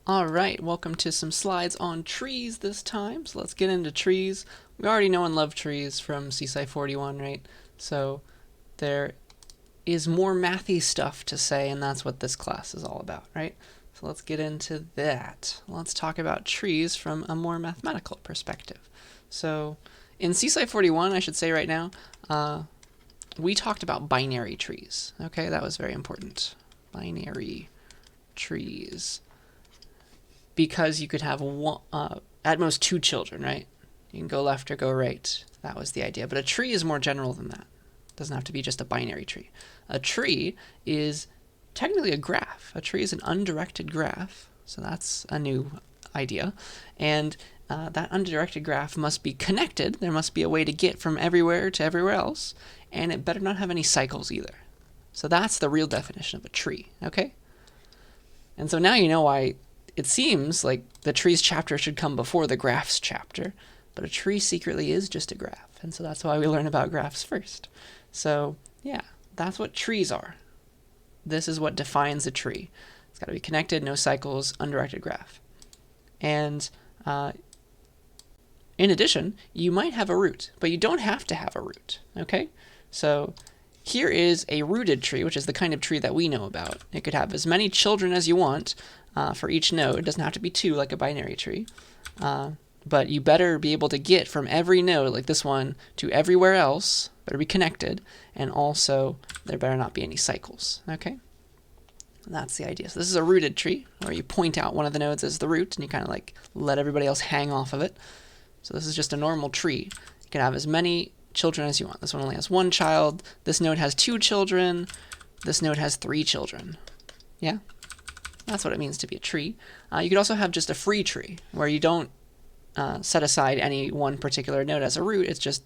Alright, welcome to some slides on trees this time. So let's get into trees. We already know and love trees from CSCI 41, right? So there is more mathy stuff to say, and that's what this class is all about, right? So let's get into that. Let's talk about trees from a more mathematical perspective. So in CSCI 41, I should say right now, we talked about binary trees. Okay, that was very important. Binary trees. Because you could have one, at most two children, right? You can go left or go right. That was the idea. But a tree is more general than that. It doesn't have to be just a binary tree. A tree is technically a graph. A tree is an undirected graph. So that's a new idea. And that undirected graph must be connected. There must be a way to get from everywhere to everywhere else. And it better not have any cycles either. So that's the real definition of a tree, okay? And so now you know why it seems like the trees chapter should come before the graphs chapter, but a tree secretly is just a graph, and so that's why we learn about graphs first. So yeah, that's what trees are. This is what defines a tree. It's got to be connected, no cycles, undirected graph. And in addition, you might have a root, but you don't have to have a root, okay? So here is a rooted tree, which is the kind of tree that we know about. It could have as many children as you want for each node. It doesn't have to be two like a binary tree. But you better be able to get from every node, like this one, to everywhere else. Better be connected. And also, there better not be any cycles. Okay? And that's the idea. So this is a rooted tree, where you point out one of the nodes as the root, and you kind of like let everybody else hang off of it. So this is just a normal tree. You can have as many children as you want. This one only has one child. This node has two children. This node has three children. Yeah? That's what it means to be a tree. You could also have just a free tree, where you don't set aside any one particular node as a root. It's just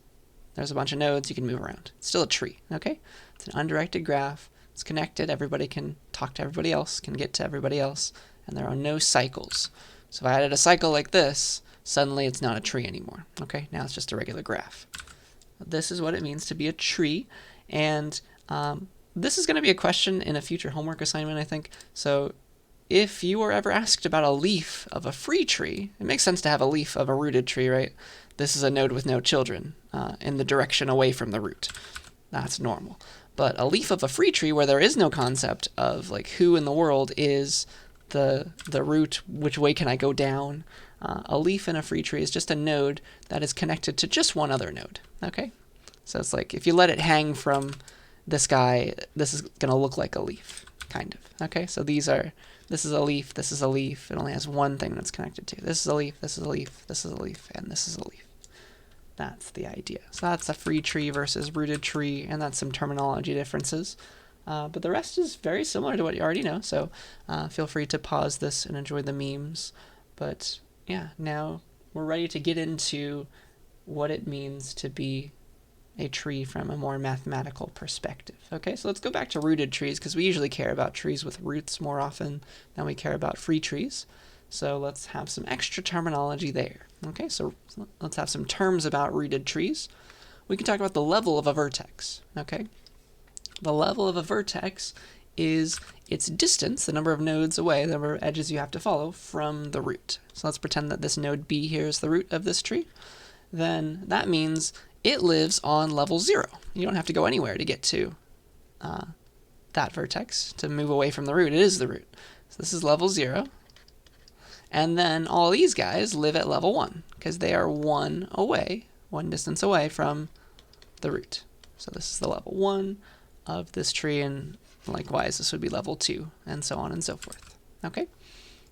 there's a bunch of nodes you can move around. It's still a tree, okay? It's an undirected graph. It's connected. Everybody can talk to everybody else, can get to everybody else, and there are no cycles. So if I added a cycle like this, suddenly it's not a tree anymore, okay? Now it's just a regular graph. This is what it means to be a tree, and this is going to be a question in a future homework assignment, I think. So if you were ever asked about a leaf of a free tree, it makes sense to have a leaf of a rooted tree, right? This is a node with no children in the direction away from the root. That's normal. But a leaf of a free tree where there is no concept of like who in the world is the root, which way can I go down? A leaf in a free tree is just a node that is connected to just one other node, okay? So it's like if you let it hang from this guy, this is going to look like a leaf, kind of, okay? So this is a leaf, this is a leaf. It only has one thing that's connected to. This is a leaf, this is a leaf, this is a leaf, and this is a leaf. That's the idea. So that's a free tree versus rooted tree, and that's some terminology differences. But the rest is very similar to what you already know, so feel free to pause this and enjoy the memes. But yeah, now we're ready to get into what it means to be a tree from a more mathematical perspective. Okay, so let's go back to rooted trees, because we usually care about trees with roots more often than we care about free trees. So let's have some extra terminology there. Okay, so let's have some terms about rooted trees. We can talk about the level of a vertex. Okay, the level of a vertex is its distance, the number of nodes away, the number of edges you have to follow from the root. So let's pretend that this node B here is the root of this tree. Then that means it lives on level 0. You don't have to go anywhere to get to that vertex, to move away from the root. It is the root. So this is level 0. And then all these guys live at level 1, because they are one distance away from the root. So this is the level 1 of this tree, and likewise this would be level 2, and so on and so forth. Okay?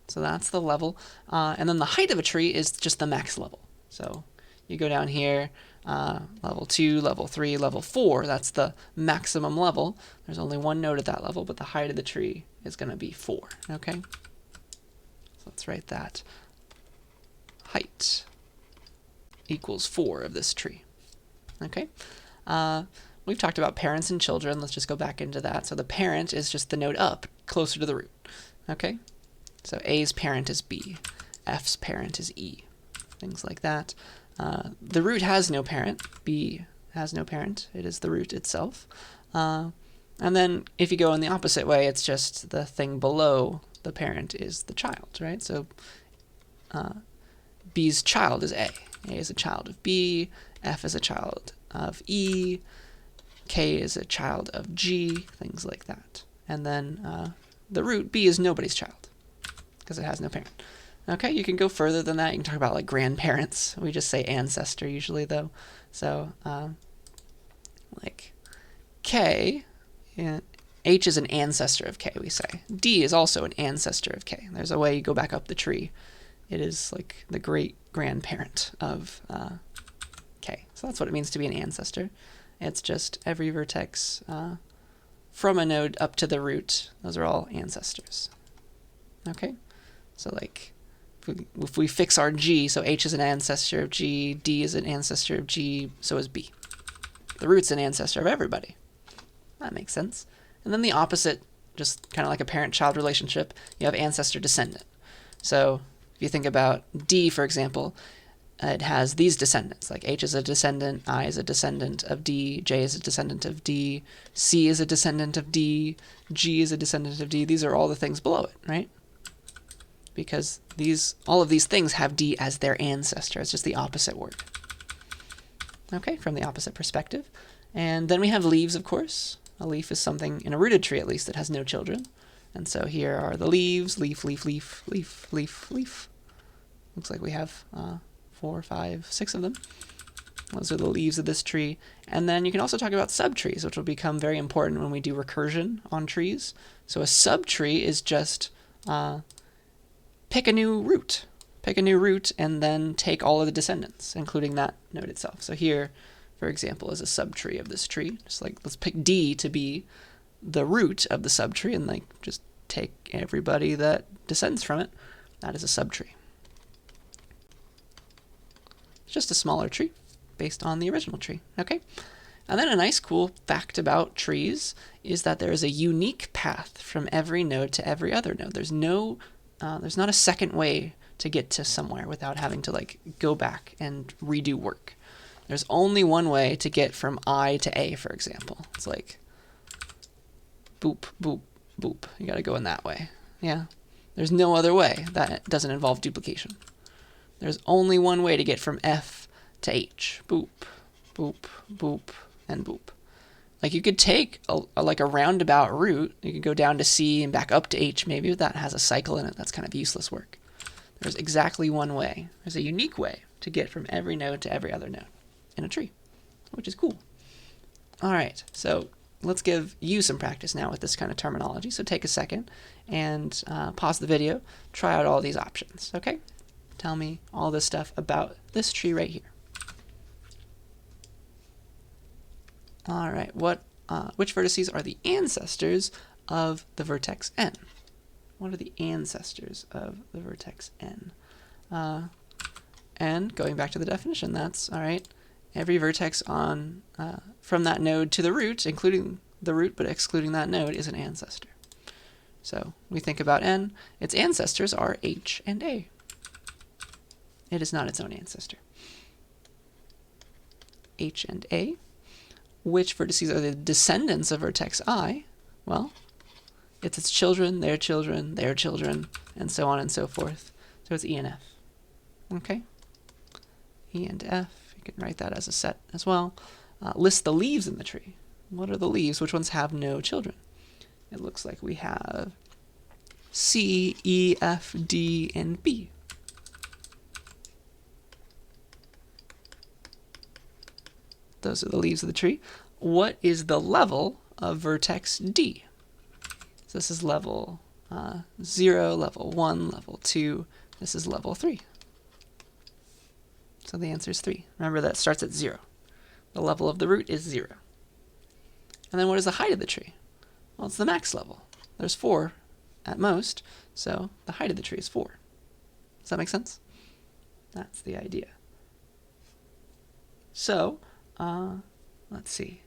So that's the level. And then the height of a tree is just the max level. So you go down here, level 2, level 3, level 4, that's the maximum level. There's only one node at that level, but the height of the tree is going to be 4, okay? So let's write that. Height equals 4 of this tree, okay? We've talked about parents and children. Let's just go back into that. So the parent is just the node up, closer to the root, okay? So A's parent is B, F's parent is E, things like that. The root has no parent. B has no parent. It is the root itself. And then if you go in the opposite way, it's just the thing below the parent is the child, right? So B's child is A. A is a child of B, F is a child of E, K is a child of G, things like that. And then the root, B, is nobody's child because it has no parent. Okay, you can go further than that. You can talk about like grandparents. We just say ancestor usually though. So like K, H is an ancestor of K, we say. D is also an ancestor of K. There's a way you go back up the tree. It is like the great-grandparent of K. So that's what it means to be an ancestor. It's just every vertex from a node up to the root. Those are all ancestors. Okay? So like, if we fix our G, so H is an ancestor of G, D is an ancestor of G, so is B. The root's an ancestor of everybody. That makes sense. And then the opposite, just kind of like a parent-child relationship, you have ancestor-descendant. So if you think about D, for example, it has these descendants. Like H is a descendant, I is a descendant of D, J is a descendant of D, C is a descendant of D, G is a descendant of D. These are all the things below it, right? Because all of these things have D as their ancestor. It's just the opposite word. Okay, from the opposite perspective. And then we have leaves, of course. A leaf is something, in a rooted tree at least, that has no children. And so here are the leaves, leaf, leaf, leaf, leaf, leaf, leaf. Looks like we have 4, 5, 6 of them. Those are the leaves of this tree. And then you can also talk about subtrees, which will become very important when we do recursion on trees. So a subtree is just pick a new root. Pick a new root and then take all of the descendants, including that node itself. So here, for example, is a subtree of this tree. Just like, let's pick D to be the root of the subtree and like just take everybody that descends from it. That is a subtree. It's just a smaller tree based on the original tree. Okay? And then a nice cool fact about trees is that there is a unique path from every node to every other node. There's not a second way to get to somewhere without having to like go back and redo work. There's only one way to get from I to A, for example. It's like boop, boop, boop. You got to go in that way. Yeah. There's no other way that doesn't involve duplication. There's only one way to get from F to H. Boop, boop, boop, and boop. Like you could take like a roundabout route. You could go down to C and back up to H maybe, but that has a cycle in it. That's kind of useless work. There's exactly one way. There's a unique way to get from every node to every other node in a tree, which is cool. All right, so let's give you some practice now with this kind of terminology. So take a second and pause the video, try out all these options, okay? Tell me all this stuff about this tree right here. All right, which vertices are the ancestors of the vertex n? What are the ancestors of the vertex n? And going back to the definition, that's, all right, every vertex on from that node to the root, including the root but excluding that node, is an ancestor. So we think about n, its ancestors are H and A. It is not its own ancestor. H and A. Which vertices are the descendants of vertex I? Well, it's its children, their children, their children, and so on and so forth. So it's E and F. Okay? E and F. You can write that as a set as well. List the leaves in the tree. What are the leaves? Which ones have no children? It looks like we have C, E, F, D, and B. Those are the leaves of the tree. What is the level of vertex D? So this is level 0, level 1, level 2. This is level 3. So the answer is 3. Remember that starts at 0. The level of the root is 0. And then what is the height of the tree? Well, it's the max level. There's 4 at most, so the height of the tree is 4. Does that make sense? That's the idea. So, let's see.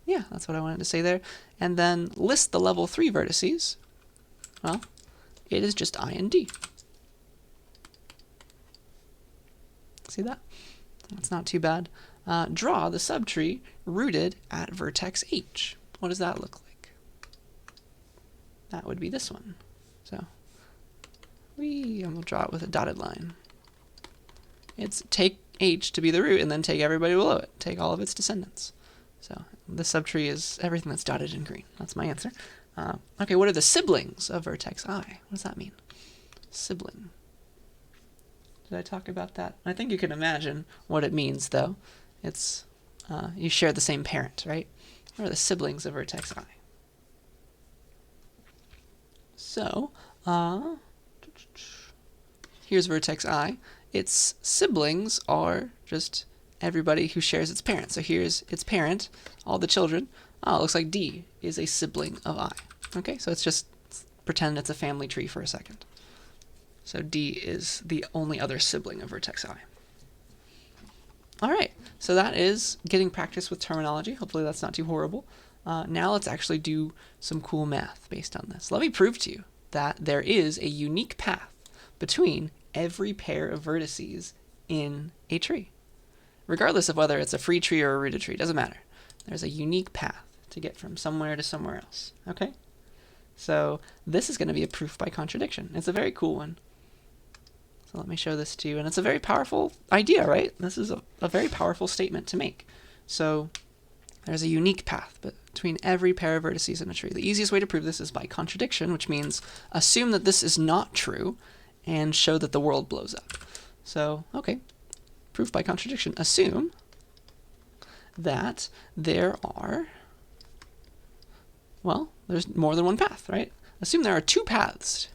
Yeah, that's what I wanted to say there. And then list the level 3 vertices. Well, it is just I and D. See that? That's not too bad. Draw the subtree rooted at vertex H. What does that look like? That would be this one. So I'm going to draw it with a dotted line. It's take H to be the root, and then take everybody below it. Take all of its descendants. So the subtree is everything that's dotted in green. That's my answer. Okay, what are the siblings of vertex I? What does that mean? Sibling. Did I talk about that? I think you can imagine what it means, though. It's you share the same parent, right? What are the siblings of vertex I? So, here's vertex I. Its siblings are just everybody who shares its parent. So here's its parent, all the children. Oh, it looks like D is a sibling of I. Okay, so let's pretend it's a family tree for a second. So D is the only other sibling of vertex I. All right, so that is getting practice with terminology. Hopefully that's not too horrible. Now let's actually do some cool math based on this. Let me prove to you that there is a unique path between every pair of vertices in a tree. Regardless of whether it's a free tree or a rooted tree, doesn't matter. There's a unique path to get from somewhere to somewhere else, okay? So this is going to be a proof by contradiction. It's a very cool one. So let me show this to you, and it's a very powerful idea, right? This is a very powerful statement to make. So there's a unique path between every pair of vertices in a tree. The easiest way to prove this is by contradiction, which means assume that this is not true and show that the world blows up. So, okay, proof by contradiction. Assume that there are, well, there's more than one path, right? Assume there are two paths.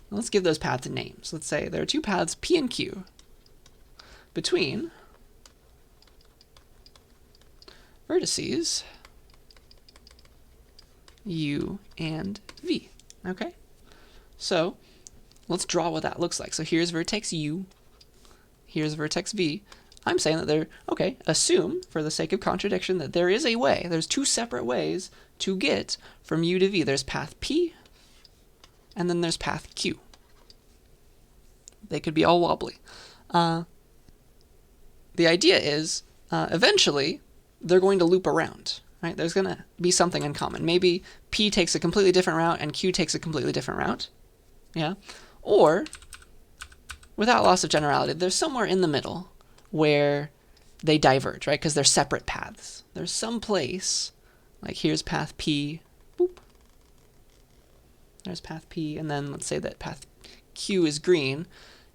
Let's give those paths names. Let's say there are two paths, P and Q, between vertices U and V, okay? So let's draw what that looks like. So here's vertex U, here's vertex V. I'm saying that there, okay, assume, for the sake of contradiction, that there is a way, there's two separate ways to get from U to V. There's path P, and then there's path Q. They could be all wobbly. The idea is, eventually, they're going to loop around, right? There's going to be something in common. Maybe P takes a completely different route and Q takes a completely different route, yeah? Or, without loss of generality, there's somewhere in the middle where they diverge, right? Because they're separate paths. There's some place, like here's path P, boop. There's path P, and then let's say that path Q is green.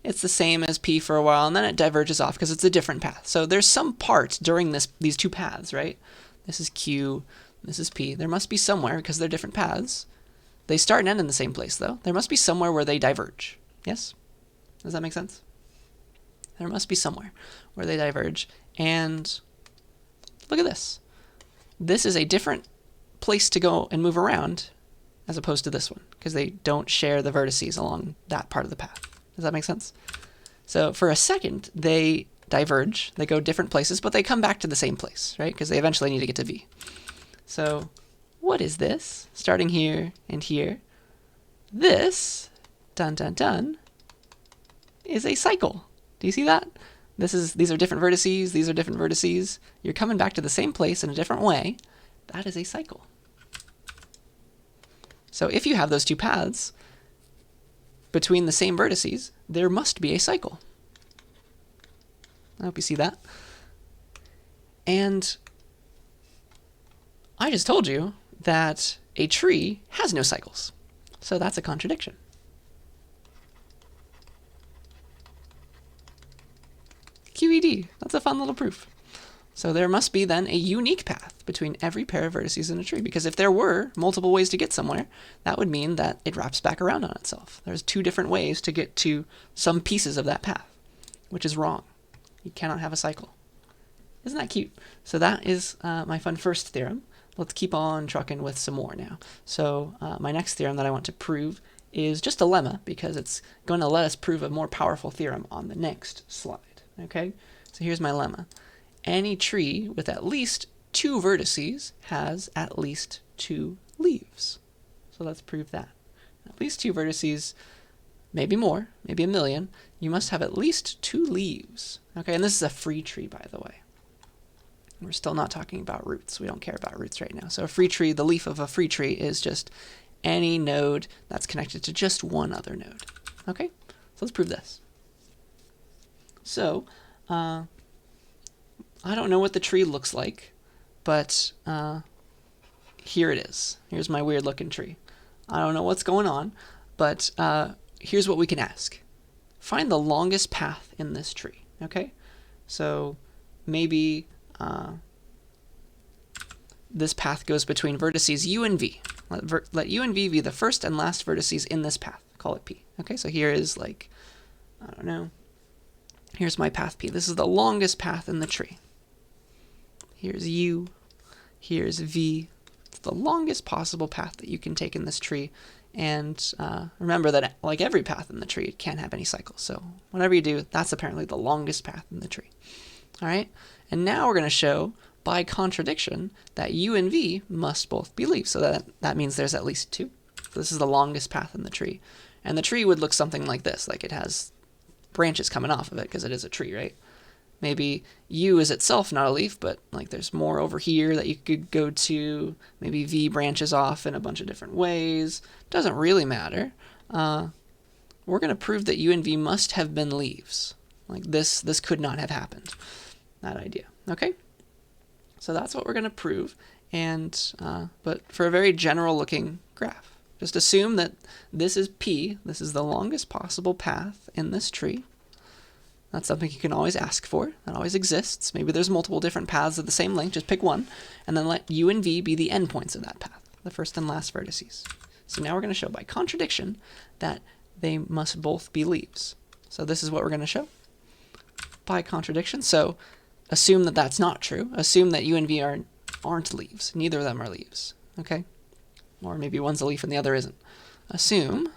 It's the same as P for a while, and then it diverges off because it's a different path. So there's some part during these two paths, right? This is Q, this is P. There must be somewhere, because they're different paths. They start and end in the same place, though. There must be somewhere where they diverge. Yes? Does that make sense? There must be somewhere where they diverge. And look at this. This is a different place to go and move around as opposed to this one, because they don't share the vertices along that part of the path. Does that make sense? So for a second, they diverge. They go different places, but they come back to the same place, right? Because they eventually need to get to V. So what is this? Starting here and here. This, dun dun dun, is a cycle. Do you see that? These are different vertices, these are different vertices. You're coming back to the same place in a different way. That is a cycle. So if you have those two paths between the same vertices, there must be a cycle. I hope you see that. And I just told you that a tree has no cycles. So that's a contradiction. QED, that's a fun little proof. So there must be then a unique path between every pair of vertices in a tree, because if there were multiple ways to get somewhere, that would mean that it wraps back around on itself. There's two different ways to get to some pieces of that path, which is wrong. You cannot have a cycle. Isn't that cute? So that is my fun first theorem. Let's keep on trucking with some more now. So my next theorem that I want to prove is just a lemma, because it's going to let us prove a more powerful theorem on the next slide. Okay, so here's my lemma. Any tree with at least two vertices has at least two leaves. So let's prove that. At least two vertices, maybe more, maybe a million. You must have at least two leaves. Okay, and this is a free tree, by the way. We're still not talking about roots. We don't care about roots right now. So a free tree, the leaf of a free tree is just any node that's connected to just one other node. Okay, so let's prove this. So I don't know what the tree looks like, but here it is. Here's my weird looking tree. I don't know what's going on, but here's what we can ask. Find the longest path in this tree, okay? So maybe this path goes between vertices u and v. Let u and v be the first and last vertices in this path. Call it p. Okay, so here is like, I don't know, here's my path p. This is the longest path in the tree. Here's u, here's v. It's the longest possible path that you can take in this tree. And remember that, like every path in the tree, it can't have any cycles. So whatever you do, that's apparently the longest path in the tree. All right, and now we're going to show by contradiction that u and v must both be leaves. So that means there's at least two. So this is the longest path in the tree. And the tree would look something like this, like it has branches coming off of it because it is a tree, right? Maybe u is itself not a leaf, but like there's more over here that you could go to. Maybe v branches off in a bunch of different ways. Doesn't really matter. We're going to prove that u and v must have been leaves. Like this could not have happened. That idea. Okay? So that's what we're going to prove. And but for a very general looking graph, just assume that this is p. This is the longest possible path in this tree. That's something you can always ask for. That always exists. Maybe there's multiple different paths of the same length. Just pick one, and then let u and v be the endpoints of that path, the first and last vertices. So now we're going to show by contradiction that they must both be leaves. So this is what we're going to show by contradiction. So assume that that's not true. Assume that u and v aren't leaves. Neither of them are leaves. Okay? Or maybe one's a leaf and the other isn't. Assume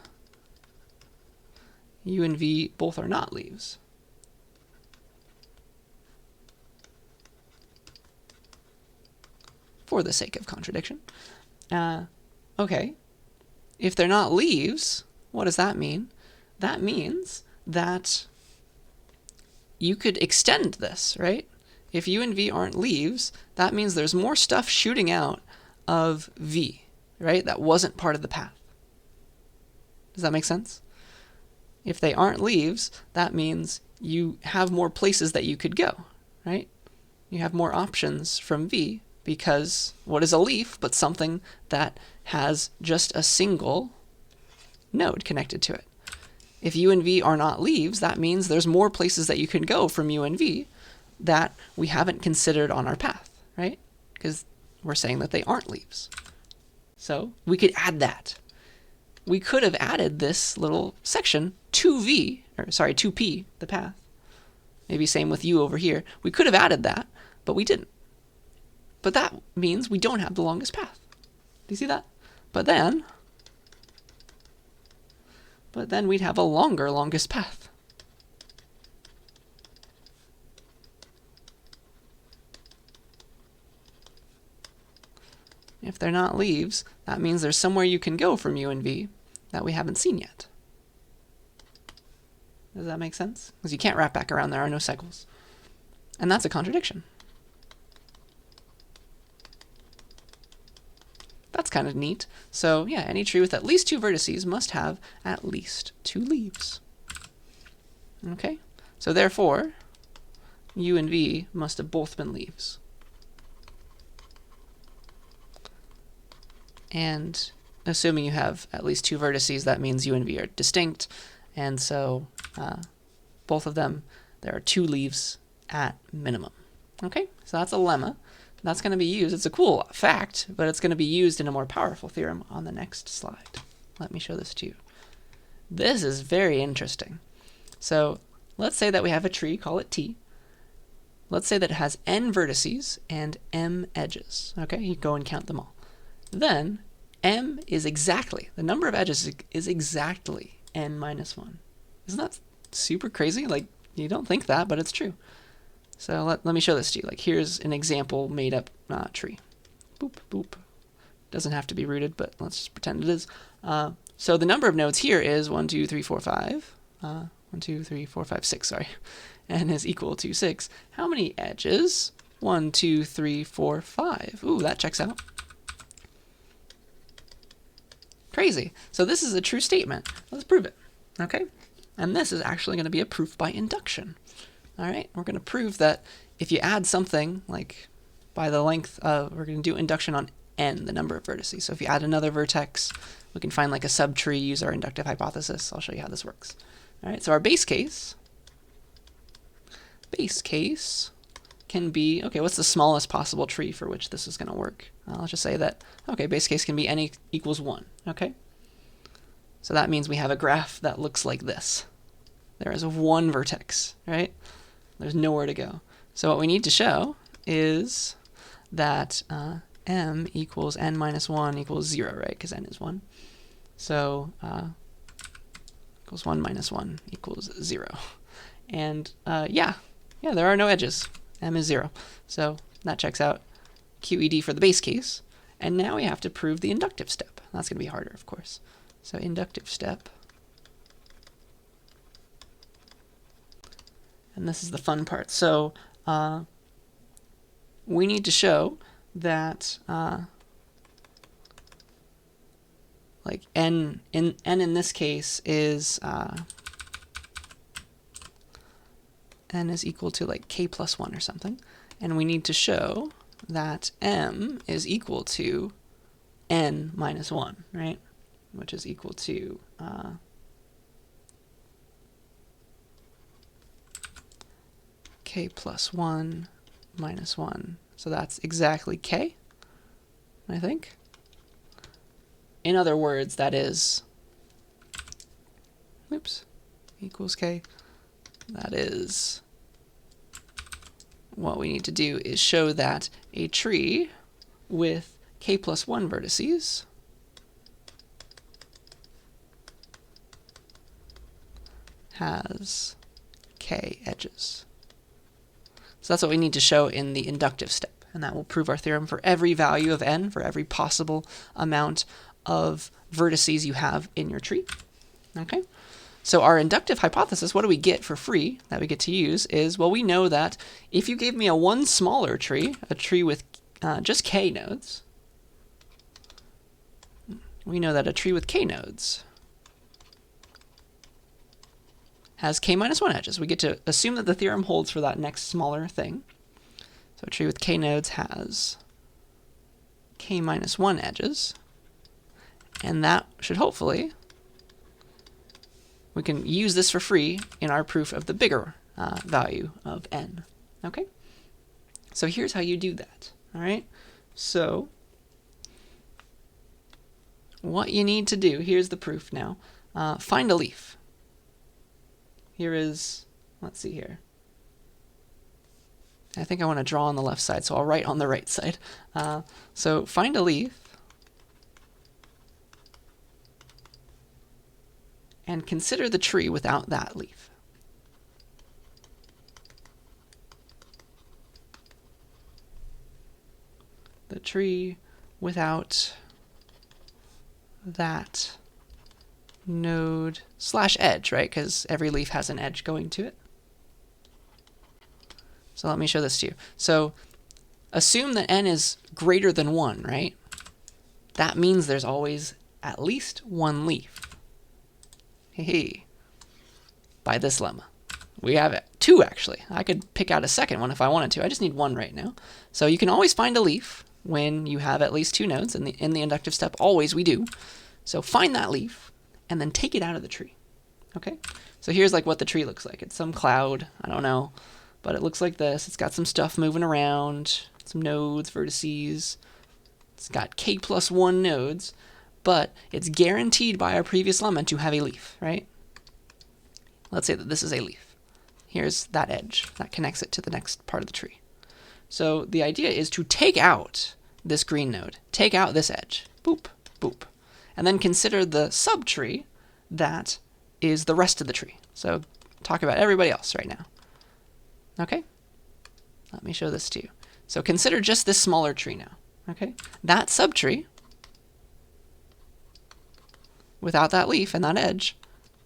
u and v both are not leaves. For the sake of contradiction. Okay, if they're not leaves, what does that mean? That means that you could extend this, right? If u and v aren't leaves, that means there's more stuff shooting out of v, right? That wasn't part of the path. Does that make sense? If they aren't leaves, that means you have more places that you could go, right? You have more options from v. Because what is a leaf but something that has just a single node connected to it? If u and v are not leaves, that means there's more places that you can go from u and v that we haven't considered on our path, right? Because we're saying that they aren't leaves. So we could add that. We could have added this little section to p, the path. Maybe same with u over here. We could have added that, but we didn't. But that means we don't have the longest path. Do you see that? But then we'd have a longest path. If they're not leaves, that means there's somewhere you can go from u and v that we haven't seen yet. Does that make sense? Because you can't wrap back around, there are no cycles. And that's a contradiction. That's kind of neat. So yeah, any tree with at least two vertices must have at least two leaves. Okay, so therefore, u and v must have both been leaves. And assuming you have at least two vertices, that means u and v are distinct. And so both of them, there are two leaves at minimum. Okay, so that's a lemma. That's going to be used. It's a cool fact, but it's going to be used in a more powerful theorem on the next slide. Let me show this to you. This is very interesting. So let's say that we have a tree, call it T. Let's say that it has n vertices and m edges. Okay, you go and count them all. Then m is exactly, the number of edges is exactly n minus 1. Isn't that super crazy? Like, you don't think that, but it's true. So let me show this to you. Like, here's an example made up tree. Boop, boop. Doesn't have to be rooted, but let's just pretend it is. So the number of nodes here is 1, 2, 3, 4, 5. 1, 2, 3, 4, 5, 6, sorry. And is equal to 6. How many edges? 1, 2, 3, 4, 5. Ooh, that checks out. Crazy. So this is a true statement. Let's prove it. Okay, and this is actually going to be a proof by induction. All right, we're going to prove that if you add something like by the length of, we're going to do induction on n, the number of vertices. So if you add another vertex, we can find like a subtree, use our inductive hypothesis. I'll show you how this works. All right, so our base case can be, okay, what's the smallest possible tree for which this is going to work? Let's just say that, okay, base case can be n equals 1, okay? So that means we have a graph that looks like this. There is one vertex, right? There's nowhere to go. So what we need to show is that m equals n minus 1 equals 0, right? Because n is 1. So equals 1 minus 1 equals 0. And yeah, there are no edges. M is 0. So that checks out QED for the base case. And now we have to prove the inductive step. That's going to be harder, of course. So inductive step. And this is the fun part. So we need to show that like n in this case is n is equal to like k plus 1 or something, and we need to show that m is equal to n minus 1, right? Which is equal to k plus 1 minus 1. So that's exactly k, I think. In other words, that is, oops, equals k. That is what we need to do, is show that a tree with k plus 1 vertices has k edges. So that's what we need to show in the inductive step, and that will prove our theorem for every value of n, for every possible amount of vertices you have in your tree. Okay? So our inductive hypothesis, what do we get for free that we get to use is, well, we know that if you gave me a one smaller tree, a tree with just k nodes, we know that a tree with k nodes has k minus 1 edges. We get to assume that the theorem holds for that next smaller thing. So a tree with k nodes has k minus 1 edges, and that should hopefully, we can use this for free in our proof of the bigger value of n. Okay? So here's how you do that. All right? So what you need to do, here's the proof now. Find a leaf. Here is, let's see here. I think I want to draw on the left side, so I'll write on the right side. So find a leaf and consider the tree without that leaf. The tree without that node slash edge, right? Because every leaf has an edge going to it. So let me show this to you. So assume that n is greater than 1, right? That means there's always at least one leaf. Hey, by this lemma. We have it. 2, actually. I could pick out a second one if I wanted to. I just need 1 right now. So you can always find a leaf when you have at least 2 nodes. In the inductive step, always we do. So find that leaf and then take it out of the tree. Okay? So here's like what the tree looks like. It's some cloud. I don't know. But it looks like this. It's got some stuff moving around. Some nodes, vertices. It's got k plus 1 nodes. But it's guaranteed by our previous lemma to have a leaf, right? Let's say that this is a leaf. Here's that edge that connects it to the next part of the tree. So the idea is to take out this green node, take out this edge, boop, boop, and then consider the subtree that is the rest of the tree. So talk about everybody else right now. Okay? Let me show this to you. So consider just this smaller tree now. Okay? That subtree, without that leaf and that edge,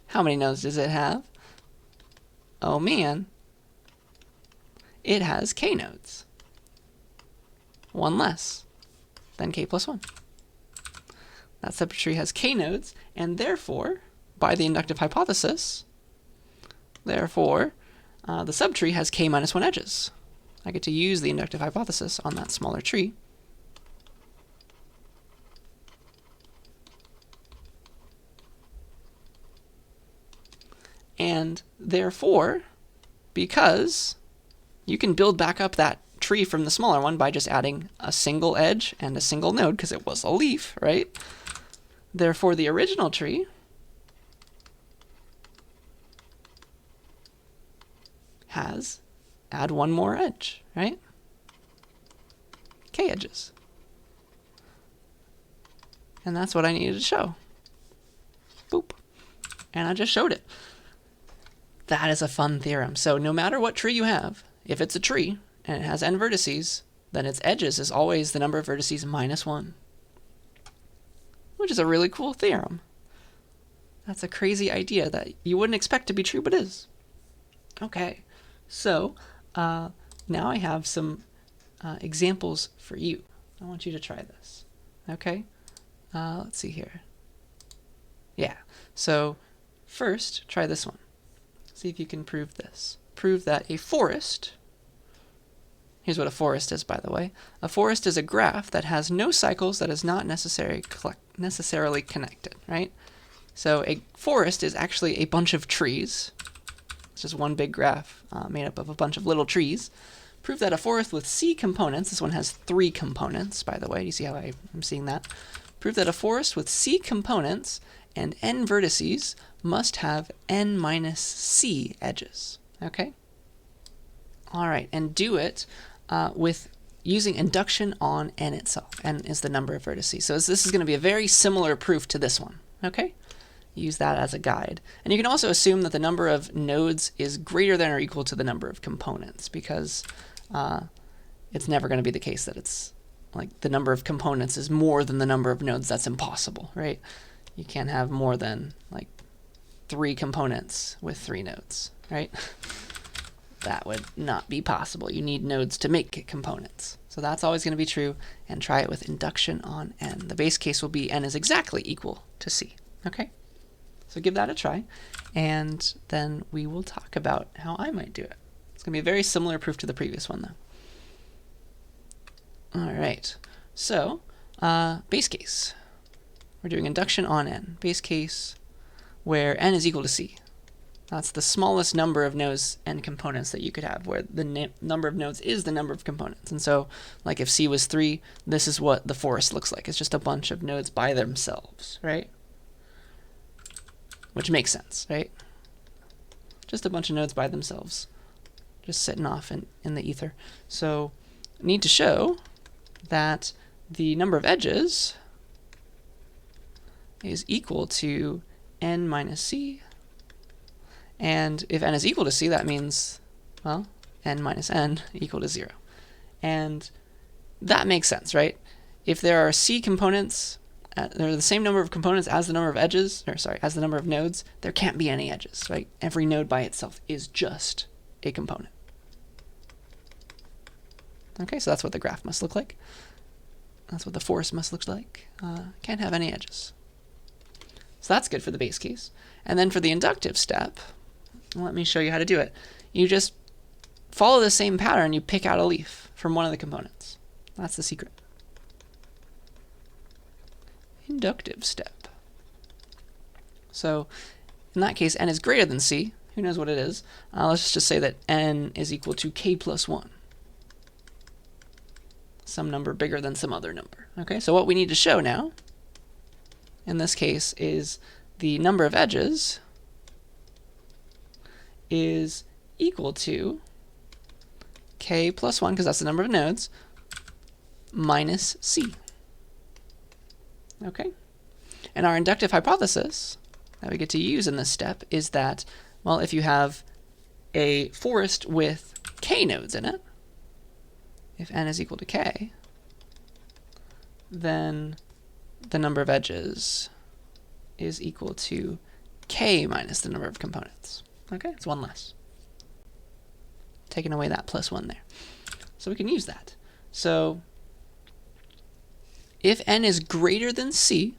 how many nodes does it have? Oh man, it has k nodes. 1 less than k plus 1. That subtree has k nodes, and therefore by the inductive hypothesis. Therefore, the subtree has k minus 1 edges. I get to use the inductive hypothesis on that smaller tree. And therefore, because you can build back up that tree from the smaller one by just adding a single edge and a single node, because it was a leaf, right? Therefore, the original tree has, add one more edge, right? K edges. And that's what I needed to show. Boop. And I just showed it. That is a fun theorem. So no matter what tree you have, if it's a tree and it has n vertices, then its edges is always the number of vertices minus 1. Which is a really cool theorem. That's a crazy idea that you wouldn't expect to be true, but is. Okay, so now I have some examples for you. I want you to try this. Okay, let's see here. Yeah, so first, try this one. See if you can prove this. Prove that a forest, here's what a forest is, by the way. A forest is a graph that has no cycles that is not necessarily connected, right? So a forest is actually a bunch of trees. It's just one big graph made up of a bunch of little trees. Prove that a forest with C components, this one has 3 components, by the way. Do you see how I'm seeing that? Prove that a forest with C components and n vertices must have n minus c edges. Okay? All right, and do it with using induction on n itself. N is the number of vertices. So this is going to be a very similar proof to this one. Okay? Use that as a guide. And you can also assume that the number of nodes is greater than or equal to the number of components, because it's never going to be the case that it's like the number of components is more than the number of nodes. That's impossible, right? You can't have more than like 3 components with 3 nodes, right? That would not be possible. You need nodes to make components. So that's always going to be true, and try it with induction on n. The base case will be n is exactly equal to c, okay? So give that a try, and then we will talk about how I might do it. It's going to be a very similar proof to the previous one, though. All right, so base case. We're doing induction on n. Base case where n is equal to c. That's the smallest number of nodes and components that you could have, where the number of nodes is the number of components. And so, like if c was 3, this is what the forest looks like. It's just a bunch of nodes by themselves, right? Which makes sense, right? Just a bunch of nodes by themselves, just sitting off in the ether. So, need to show that the number of edges is equal to n minus c. And if n is equal to c, that means, well, n minus n equal to 0. And that makes sense, right? If there are c components, they're the same number of components as the number of edges, or sorry, as the number of nodes, there can't be any edges, right? Every node by itself is just a component. Okay, so that's what the graph must look like. That's what the forest must look like. Can't have any edges. So that's good for the base case. And then for the inductive step, let me show you how to do it. You just follow the same pattern. You pick out a leaf from one of the components. That's the secret. Inductive step. So in that case, n is greater than c. Who knows what it is? Let's just say that n is equal to k plus 1. Some number bigger than some other number. Okay, so what we need to show now, in this case, is the number of edges is equal to k plus 1, because that's the number of nodes, minus c. Okay? And our inductive hypothesis that we get to use in this step is that, well, if you have a forest with k nodes in it, if n is equal to k, then the number of edges is equal to k minus the number of components. Okay, it's 1 less. Taking away that plus 1 there. So we can use that. So if n is greater than c,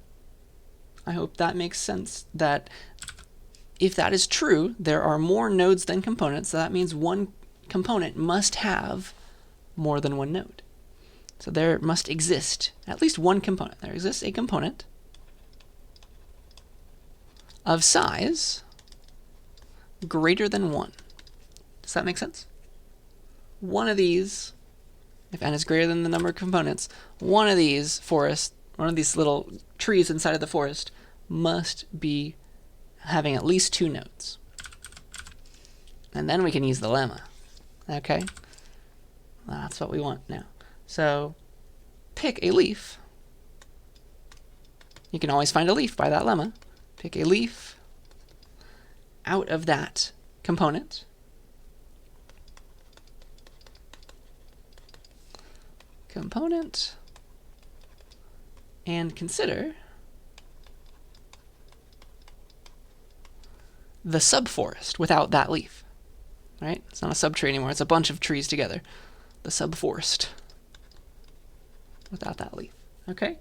I hope that makes sense, that if that is true, there are more nodes than components, so that means one component must have more than one node. So there must exist at least one component. There exists a component of size greater than 1. Does that make sense? One of these, if n is greater than the number of components, one of these little trees inside of the forest must be having at least 2 nodes. And then we can use the lemma. Okay? That's what we want now. So pick a leaf. You can always find a leaf by that lemma. Pick a leaf out of that component. And consider the subforest without that leaf. Right? It's not a subtree anymore. It's a bunch of trees together. The subforest without that leaf. Okay?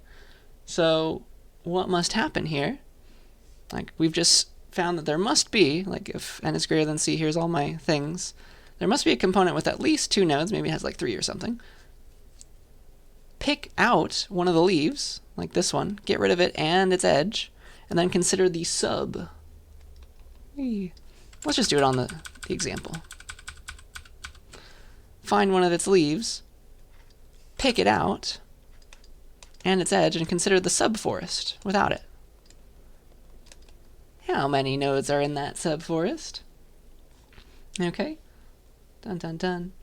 So what must happen here? Like, we've just found that there must be, like, if n is greater than c, here's all my things. There must be a component with at least 2 nodes. Maybe it has like 3 or something. Pick out one of the leaves, like this one, get rid of it and its edge, and then consider the sub. Let's just do it on the example. Find one of its leaves, pick it out, and its edge, and consider the subforest without it. How many nodes are in that subforest? Okay. Dun dun dun.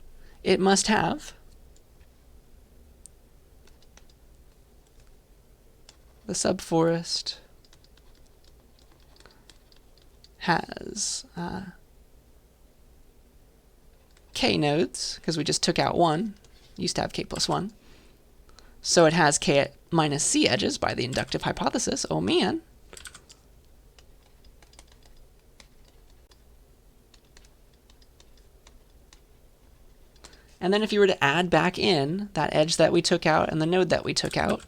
It must have the subforest has k nodes, because we just took out 1. Used to have k plus 1. So it has k minus c edges by the inductive hypothesis. Oh man. And then if you were to add back in that edge that we took out and the node that we took out,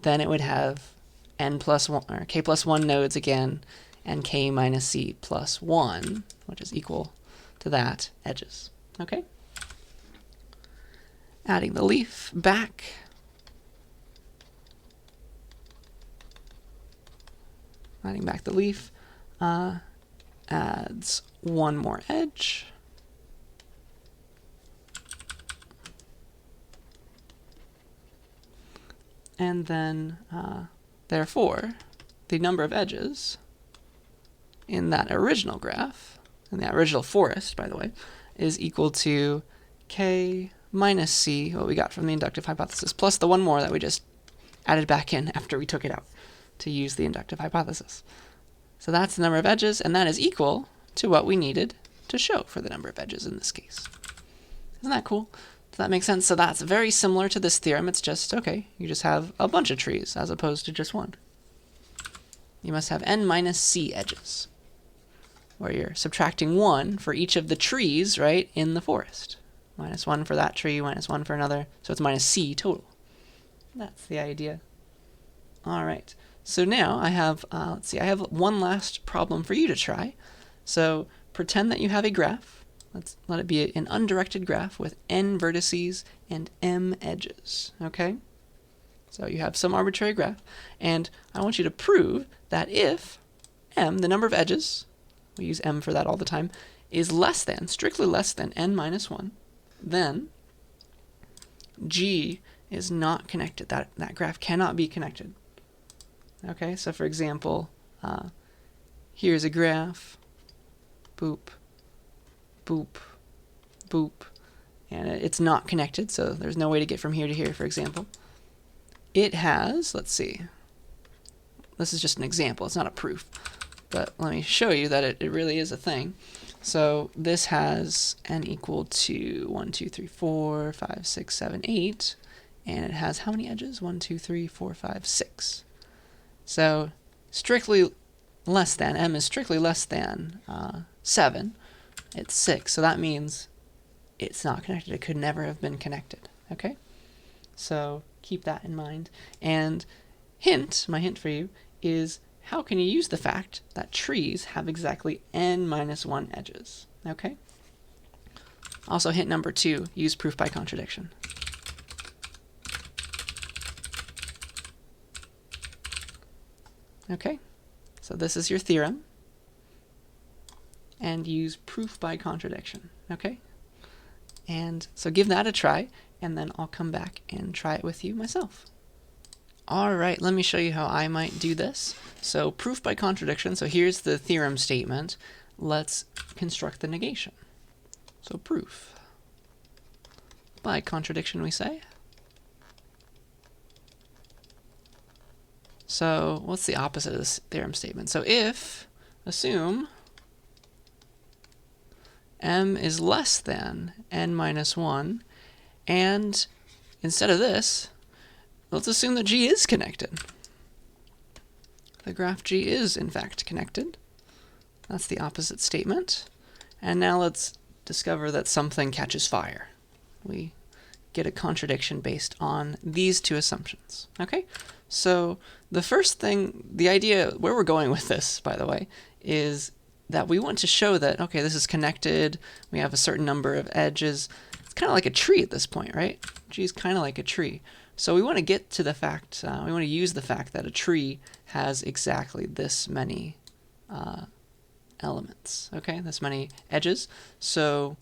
then it would have n plus 1, or k plus 1 nodes again, and k minus c plus 1, which is equal to that, edges. Okay? Adding the leaf back. Adding back the leaf adds 1 more edge. And then, therefore, the number of edges in that original graph, in that original forest, by the way, is equal to k minus c, what we got from the inductive hypothesis, plus the 1 more that we just added back in after we took it out to use the inductive hypothesis. So that's the number of edges, and that is equal to what we needed to show for the number of edges in this case. Isn't that cool? Does that make sense? So that's very similar to this theorem. It's just, okay, you just have a bunch of trees as opposed to just 1. You must have n minus c edges, where you're subtracting 1 for each of the trees, right, in the forest. Minus 1 for that tree, minus 1 for another, so it's minus c total. That's the idea. All right, so now I have, let's see, I have one last problem for you to try. So pretend that you have a graph. Let's let it be an undirected graph with n vertices and m edges, okay? So you have some arbitrary graph, and I want you to prove that if m, the number of edges, we use m for that all the time, is less than, strictly less than n minus 1, then G is not connected. That graph cannot be connected. Okay, so for example, here's a graph, boop, boop, boop, and it's not connected, so there's no way to get from here to here, for example. It has, let's see, this is just an example, it's not a proof, but let me show you that it really is a thing. So this has n equal to 1, 2, 3, 4, 5, 6, 7, 8, and it has how many edges? 1, 2, 3, 4, 5, 6. So strictly less than, m is strictly less than 7. It's 6, so that means it's not connected. It could never have been connected, okay? So keep that in mind. And my hint for you is how can you use the fact that trees have exactly n-1 edges? Okay. Also, hint number 2, use proof by contradiction. Okay, so this is your theorem, and use proof by contradiction. Okay, and so give that a try, and then I'll come back and try it with you myself. All right, let me show you how I might do this. So proof by contradiction, so here's the theorem statement. Let's construct the negation. So proof by contradiction, we say. So what's the opposite of this theorem statement? So if, assume, m is less than n-1, and instead of this, let's assume that G is connected. The graph G is, in fact, connected. That's the opposite statement. And now let's discover that something catches fire. We get a contradiction based on these two assumptions. Okay? So the first thing, the idea, where we're going with this, by the way, is that we want to show that, okay, this is connected, we have a certain number of edges. It's kind of like a tree at this point, right? G is kind of like a tree. So we want to get to the fact, we want to use the fact that a tree has exactly this many elements, okay, this many edges. So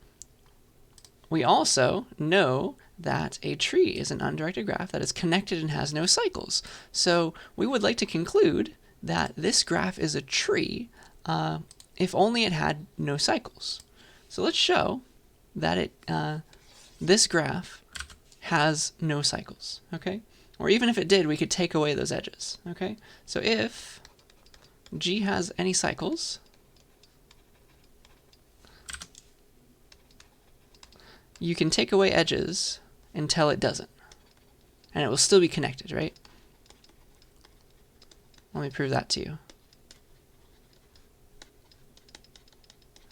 we also know that a tree is an undirected graph that is connected and has no cycles. So we would like to conclude that this graph is a tree if only it had no cycles. So let's show that this graph has no cycles, okay? Or even if it did, we could take away those edges, okay? So if G has any cycles, you can take away edges until it doesn't. And it will still be connected, right? Let me prove that to you.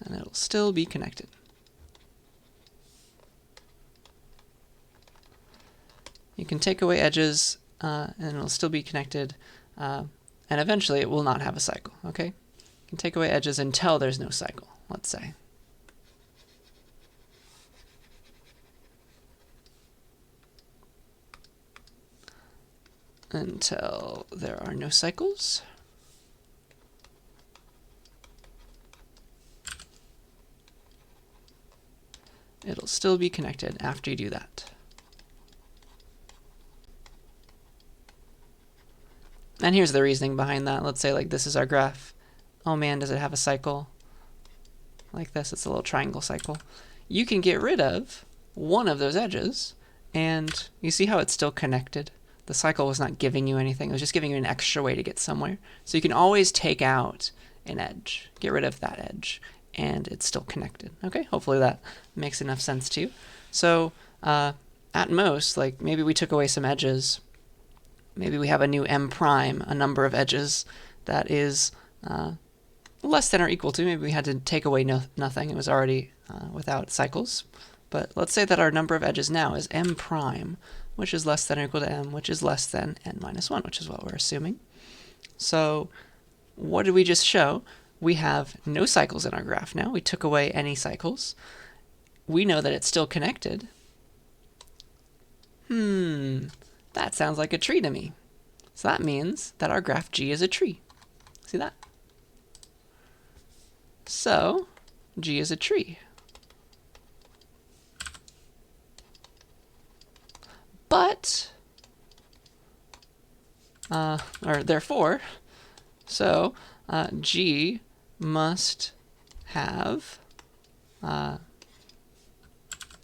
And it'll still be connected. You can take away edges, and it'll still be connected, and eventually it will not have a cycle, okay? You can take away edges until there's no cycle, let's say. Until there are no cycles. It'll still be connected after you do that. And here's the reasoning behind that. Let's say like this is our graph. Oh man, does it have a cycle? Like this, it's a little triangle cycle. You can get rid of one of those edges, and you see how it's still connected? The cycle was not giving you anything. It was just giving you an extra way to get somewhere. So you can always take out an edge, get rid of that edge, and it's still connected. Okay, hopefully that makes enough sense to you. So at most, like maybe we took away some edges. Maybe we have a new m prime, a number of edges that is less than or equal to. Maybe we had to take away nothing. It was already without cycles. But let's say that our number of edges now is m prime, which is less than or equal to m, which is less than n-1, which is what we're assuming. So what did we just show? We have no cycles in our graph now. We took away any cycles. We know that it's still connected. That sounds like a tree to me. So that means that our graph G is a tree. See that? So G is a tree. But, or therefore, so G must have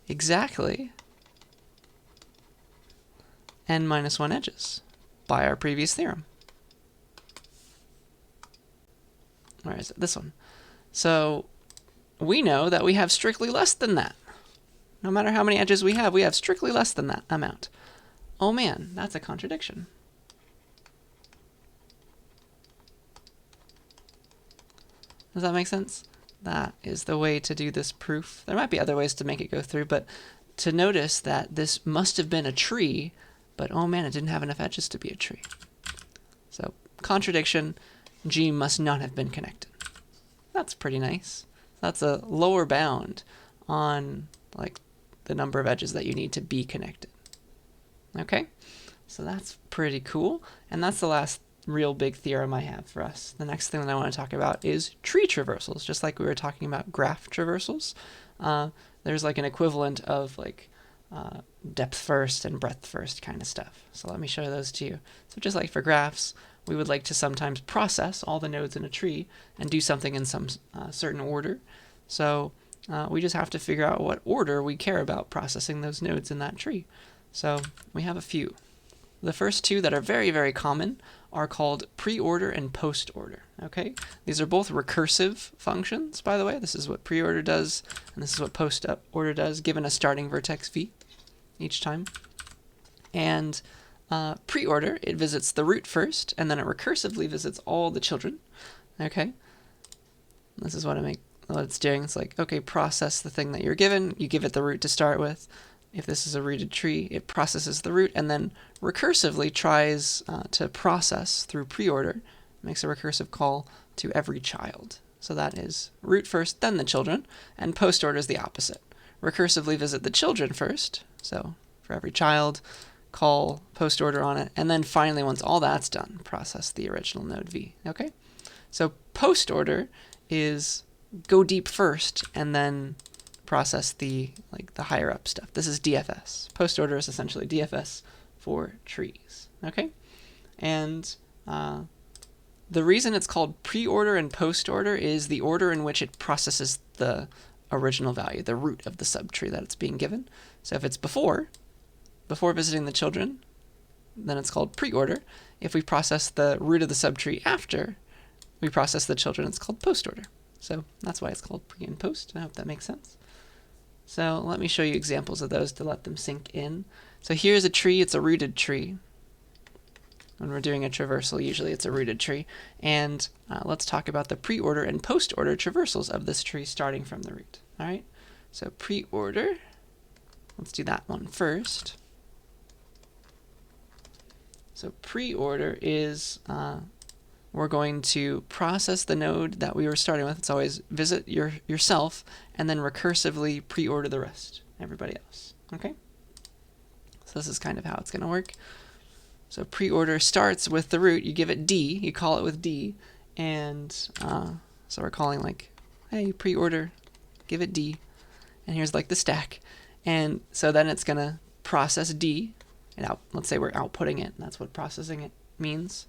exactly n-1 edges by our previous theorem. Where is it? This one. So we know that we have strictly less than that. No matter how many edges we have strictly less than that amount. Oh man, that's a contradiction. Does that make sense? That is the way to do this proof. There might be other ways to make it go through, but to notice that this must have been a tree, but oh man, it didn't have enough edges to be a tree. So contradiction, G must not have been connected. That's pretty nice. That's a lower bound on like the number of edges that you need to be connected. Okay, so that's pretty cool. And that's the last real big theorem I have for us. The next thing that I want to talk about is tree traversals. Just like we were talking about graph traversals, there's like an equivalent of like depth first and breadth first kind of stuff. So let me show those to you. So just like for graphs, we would like to sometimes process all the nodes in a tree and do something in some certain order. So we just have to figure out what order we care about processing those nodes in that tree. So we have a few. The first two that are very, very common are called PreOrder and PostOrder. Okay, these are both recursive functions, by the way. This is what PreOrder does, and this is what PostOrder does, given a starting vertex v each time. And PreOrder, it visits the root first, and then it recursively visits all the children. Okay, this is what it's doing. It's like, okay, process the thing that you're given. You give it the root to start with. If this is a rooted tree, it processes the root and then recursively tries to process through PreOrder, makes a recursive call to every child. So that is root first, then the children, and PostOrder is the opposite. Recursively visit the children first, so for every child, call PostOrder on it, and then finally, once all that's done, process the original node v. Okay? So PostOrder is go deep first and then process the higher up stuff. This is DFS. PostOrder is essentially DFS for trees. Okay, and the reason it's called PreOrder and PostOrder is the order in which it processes the original value, the root of the subtree that it's being given. So if it's before visiting the children, then it's called PreOrder. If we process the root of the subtree after we process the children, it's called PostOrder. So that's why it's called pre and post. I hope that makes sense. So let me show you examples of those to let them sink in. So here's a tree. It's a rooted tree. When we're doing a traversal, usually it's a rooted tree. And let's talk about the PreOrder and PostOrder traversals of this tree starting from the root. All right. So PreOrder, let's do that one first. So PreOrder is we're going to process the node that we were starting with. It's always visit yourself and then recursively PreOrder the rest, everybody else. Okay? So this is kind of how it's going to work. So PreOrder starts with the root. You give it D. You call it with D. And so we're calling like, hey, PreOrder, give it D. And here's like the stack. And so then it's going to process D. And let's say we're outputting it. And that's what processing it means.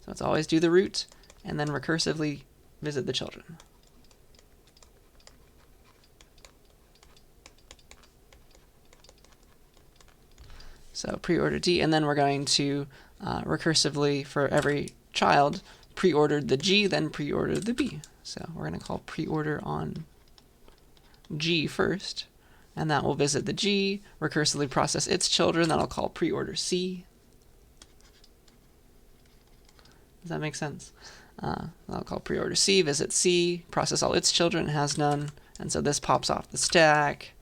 So it's always do the root and then recursively visit the children. So PreOrder D, and then we're going to recursively, for every child, PreOrder the G, then PreOrder the B. So we're going to call PreOrder on G first, and that will visit the G, recursively process its children. That'll call PreOrder C. Does that make sense? I'll call PreOrder C, visit C, process all its children, has none, and so this pops off the stack.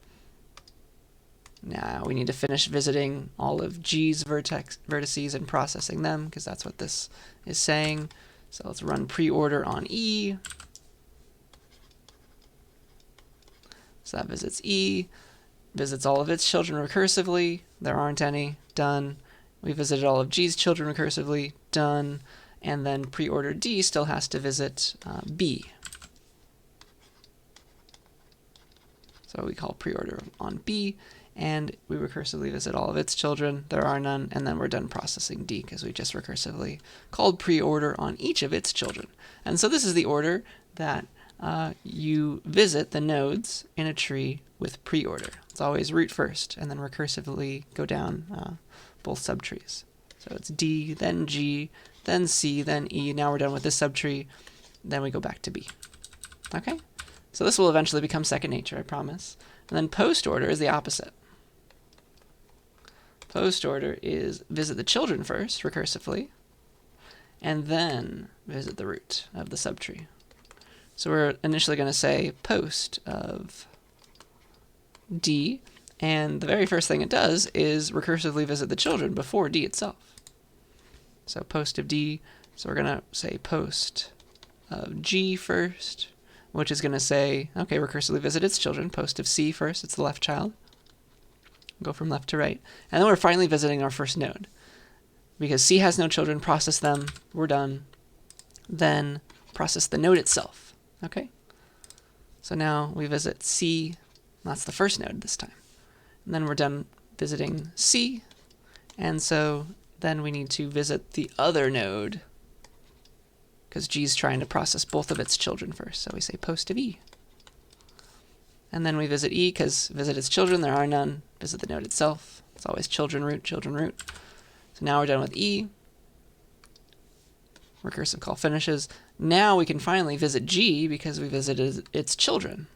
Now we need to finish visiting all of G's vertices and processing them, because that's what this is saying. So let's run PreOrder on E. So that visits E, visits all of its children recursively. There aren't any. Done. We visited all of G's children recursively. Done. And then PreOrder D still has to visit B. So we call PreOrder on B, and we recursively visit all of its children. There are none, and then we're done processing D because we just recursively called PreOrder on each of its children. And so this is the order that you visit the nodes in a tree with PreOrder. It's always root first, and then recursively go down both subtrees. So it's D, then G, then C, then E. Now we're done with this subtree. Then we go back to B. Okay? So this will eventually become second nature, I promise. And then PostOrder is the opposite. PostOrder is visit the children first, recursively, and then visit the root of the subtree. So we're initially going to say post of D, and the very first thing it does is recursively visit the children before D itself. So post of D, So we're going to say post of G first, which is going to say, okay, recursively visit its children. Post of C first, it's the left child. Go from left to right. And then we're finally visiting our first node. Because C has no children, process them, we're done. Then process the node itself. Okay? So now we visit C, that's the first node this time. And then we're done visiting C, and so then we need to visit the other node, because G is trying to process both of its children first. So we say post of E. And then we visit E, because visit its children, there are none. Visit the node itself. It's always children root, children root. So now we're done with E. Recursive call finishes. Now we can finally visit G because we visited its children.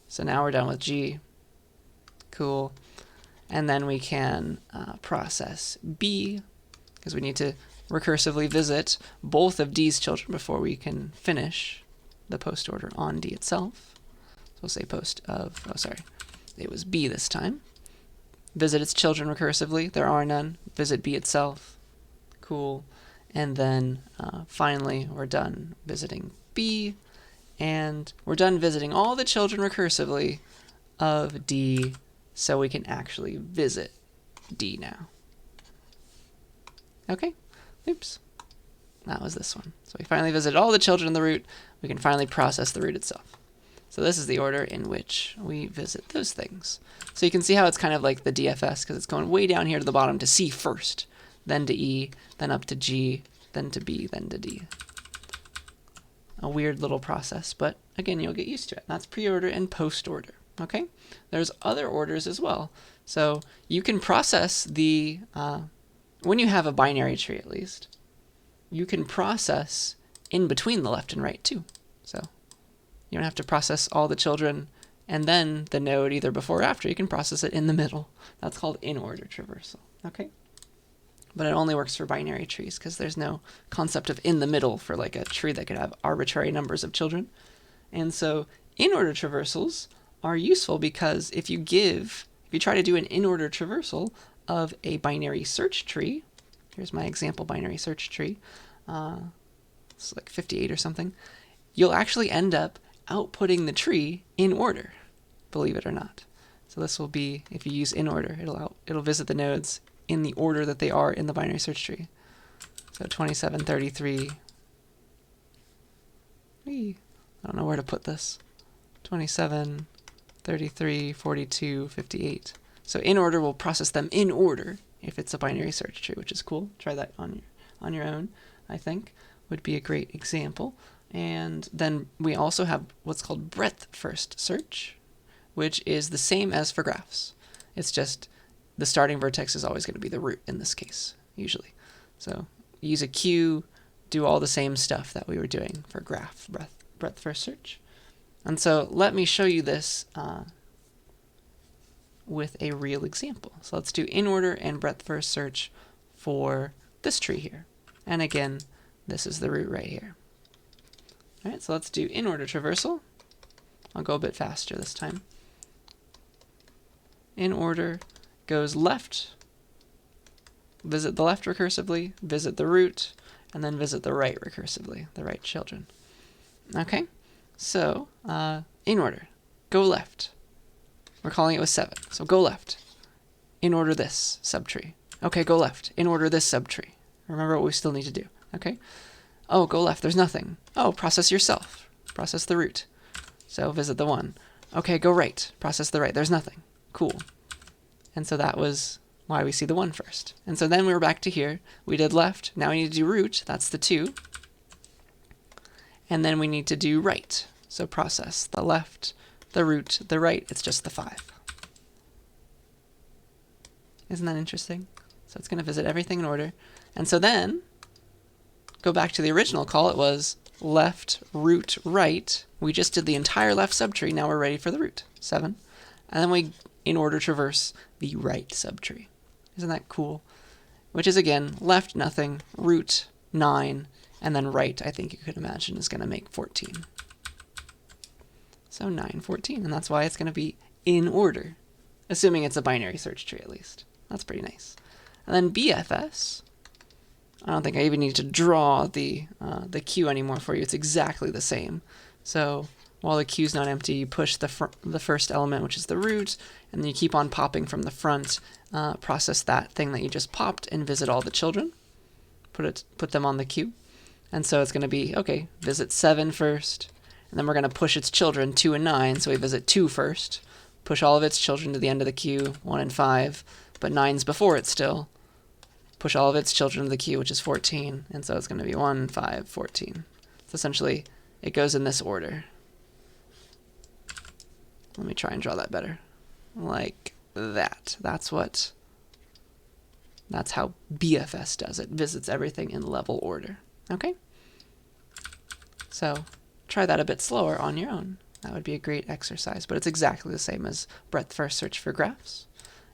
So now we're done with G. Cool. And then we can process B because we need to recursively visit both of D's children before we can finish the post order on D itself. So we'll say post of, oh sorry, it was B this time. Visit its children recursively. There are none. Visit B itself. Cool. And then finally, we're done visiting B, and we're done visiting all the children recursively of D, so we can actually visit D now. Okay, oops, that was this one. So we finally visited all the children in the root. We can finally process the root itself. So this is the order in which we visit those things. So you can see how it's kind of like the DFS, because it's going way down here to the bottom to C first, then to E, then up to G, then to B, then to D. A weird little process, but again, you'll get used to it. That's pre-order and post-order, okay? There's other orders as well. So you can process the, when you have a binary tree at least, you can process in between the left and right too. So you don't have to process all the children and then the node either before or after. You can process it in the middle. That's called in-order traversal, okay? But it only works for binary trees because there's no concept of in the middle for like a tree that could have arbitrary numbers of children. And so in-order traversals are useful because if you try to do an in-order traversal of a binary search tree, here's my example binary search tree, it's like 58 or something, you'll actually end up outputting the tree in order, believe it or not. So this will be, if you use in order, it'll visit the nodes in the order that they are in the binary search tree. So 27, 33. I don't know where to put this. 27, 33, 42, 58. So in order will process them in order if it's a binary search tree, which is cool. Try that on your own, I think, would be a great example. And then we also have what's called breadth first search, which is the same as for graphs. It's just the starting vertex is always going to be the root in this case, usually. So use a queue, do all the same stuff that we were doing for graph breadth first search. And so let me show you this with a real example. So let's do in order and breadth first search for this tree here. And again, this is the root right here. All right, so let's do in order traversal. I'll go a bit faster this time. In order goes left, visit the left recursively, visit the root, and then visit the right recursively, the right children. Okay, so in order, go left. We're calling it with 7, so go left. In order this subtree. Okay, go left. In order this subtree. Remember what we still need to do. Okay. Oh, go left. There's nothing. Oh, process yourself. Process the root. So visit the 1. Okay, go right. Process the right. There's nothing. Cool. And so that was why we see the 1 first. And so then we were back to here. We did left. Now we need to do root. That's the 2. And then we need to do right. So process the left, the root, the right. It's just the 5. Isn't that interesting? So it's going to visit everything in order. And so then go back to the original call. It was left, root, right. We just did the entire left subtree. Now we're ready for the root, 7. And then we in order traverse the right subtree. Isn't that cool? Which is, again, left, nothing, root, 9, and then right, I think you could imagine, is going to make 14. So 9, 14, and that's why it's going to be in order, assuming it's a binary search tree at least. That's pretty nice. And then BFS, I don't think I even need to draw the queue anymore for you. It's exactly the same. So while the queue's not empty, you push the first element, which is the root, and then you keep on popping from the front, process that thing that you just popped, and visit all the children. Put them on the queue. And so it's going to be, okay, visit 7 first, and then we're going to push its children, 2 and 9, so we visit 2 first, push all of its children to the end of the queue, 1 and 5, but 9's before it still. Push all of its children to the queue, which is 14, and so it's going to be 1, 5, 14. So essentially, it goes in this order. Let me try and draw that better. Like that. That's how BFS does it. Visits everything in level order. Okay? So try that a bit slower on your own. That would be a great exercise, but it's exactly the same as breadth first search for graphs.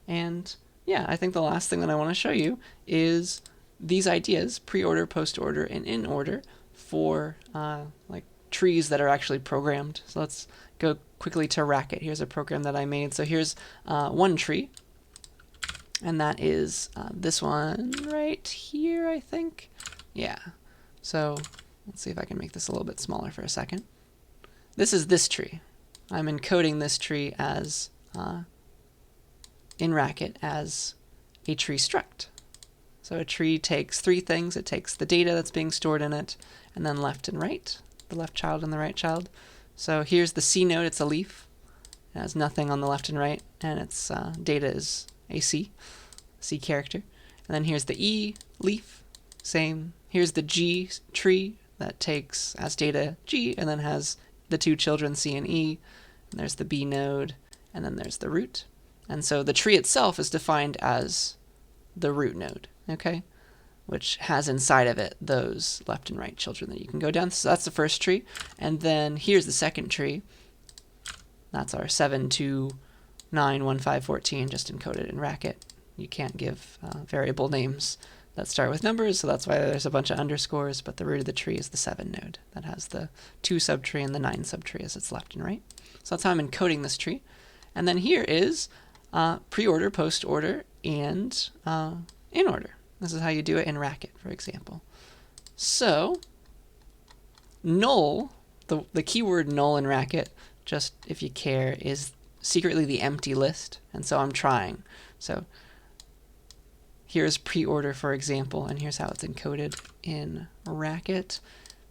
And yeah, I think the last thing that I want to show you is these ideas, pre-order, post-order, and in-order for like trees that are actually programmed. So let's go quickly to Racket. Here's a program that I made. So here's one tree, and that is this one right here, I think. Yeah. So let's see if I can make this a little bit smaller for a second. This is this tree. I'm encoding this tree as in Racket as a tree struct. So a tree takes 3 things. It takes the data that's being stored in it, and then left and right, the left child and the right child. So here's the C node. It's a leaf. It has nothing on the left and right, and its data is a C character. And then here's the E leaf, same. Here's the G tree that takes as data G, and then has the 2 children C and E. And there's the B node, and then there's the root. And so the tree itself is defined as the root node, okay, which has inside of it those left and right children that you can go down. So that's the first tree. And then here's the second tree. That's our 7, 2, 9, 1, 5, 14, just encoded in Racket. You can't give variable names that start with numbers, so that's why there's a bunch of underscores, but the root of the tree is the 7 node that has the 2 subtree and the 9 subtree as its left and right. So that's how I'm encoding this tree. And then here is pre-order, post-order, and in-order. This is how you do it in Racket, for example. So null, the keyword null in Racket, just if you care, is secretly the empty list, and so I'm trying. So here's pre-order, for example, and here's how it's encoded in Racket.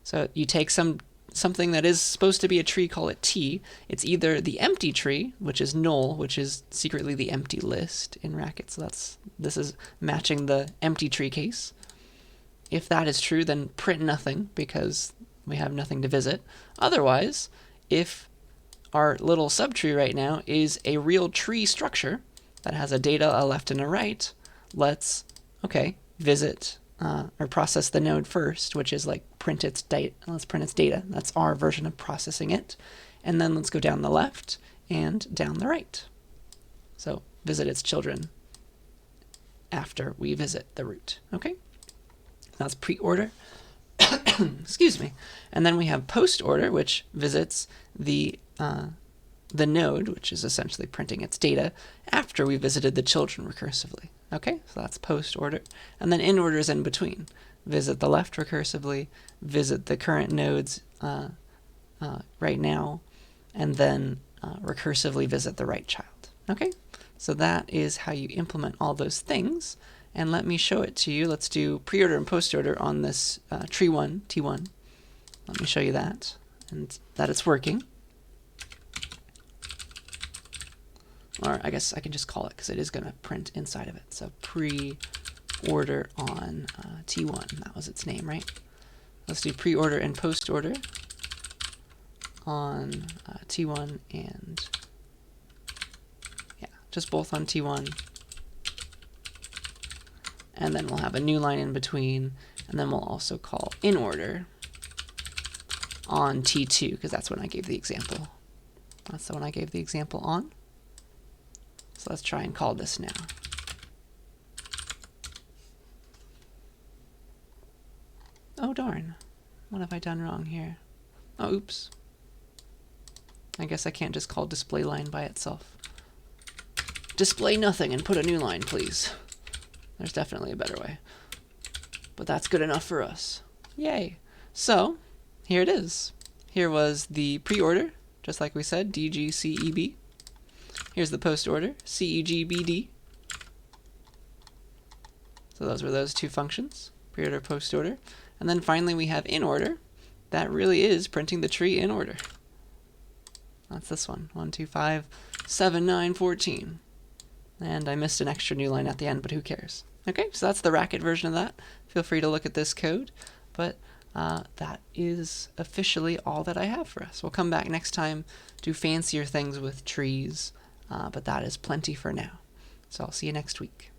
So you take something that is supposed to be a tree, call it T. It's either the empty tree, which is null, which is secretly the empty list in Racket. So this is matching the empty tree case. If that is true, then print nothing because we have nothing to visit. Otherwise, if our little subtree right now is a real tree structure that has a data, a left, and a right, let's visit or process the node first, which is like print its data. Let's print its data. That's our version of processing it. And then let's go down the left and down the right. So visit its children after we visit the root. Okay, that's pre-order. Excuse me. And then we have post-order, which visits the node, which is essentially printing its data after we visited the children recursively. Okay, so that's post-order. And then in-order is in between. Visit the left recursively, visit the current nodes right now, and then recursively visit the right child. Okay, so that is how you implement all those things. And let me show it to you. Let's do pre-order and post-order on this tree 1, T1. Let me show you that, and that it's working. Or I guess I can just call it because it is going to print inside of it. So pre-order on T1. That was its name, right? Let's do pre-order and post-order on T1 and yeah, just both on T1. And then we'll have a new line in between, and then we'll also call in order on T2 because that's when I gave the example. That's the one I gave the example on. So let's try and call this now. Oh darn, what have I done wrong here? Oh, oops. I guess I can't just call display line by itself. Display nothing and put a new line, please. There's definitely a better way. but that's good enough for us. Yay. So here it is. Here was the pre-order, just like we said, DGCEB. Here's the post order, CEGBD. So those were those two functions, pre-order, post order. And then finally we have Inorder. That really is printing the tree in order. That's this one, 1, 2, 5, 7, 9, 14. And I missed an extra new line at the end, but who cares? Okay, so that's the Racket version of that. Feel free to look at this code, but that is officially all that I have for us. We'll come back next time, do fancier things with trees, but that is plenty for now. So I'll see you next week.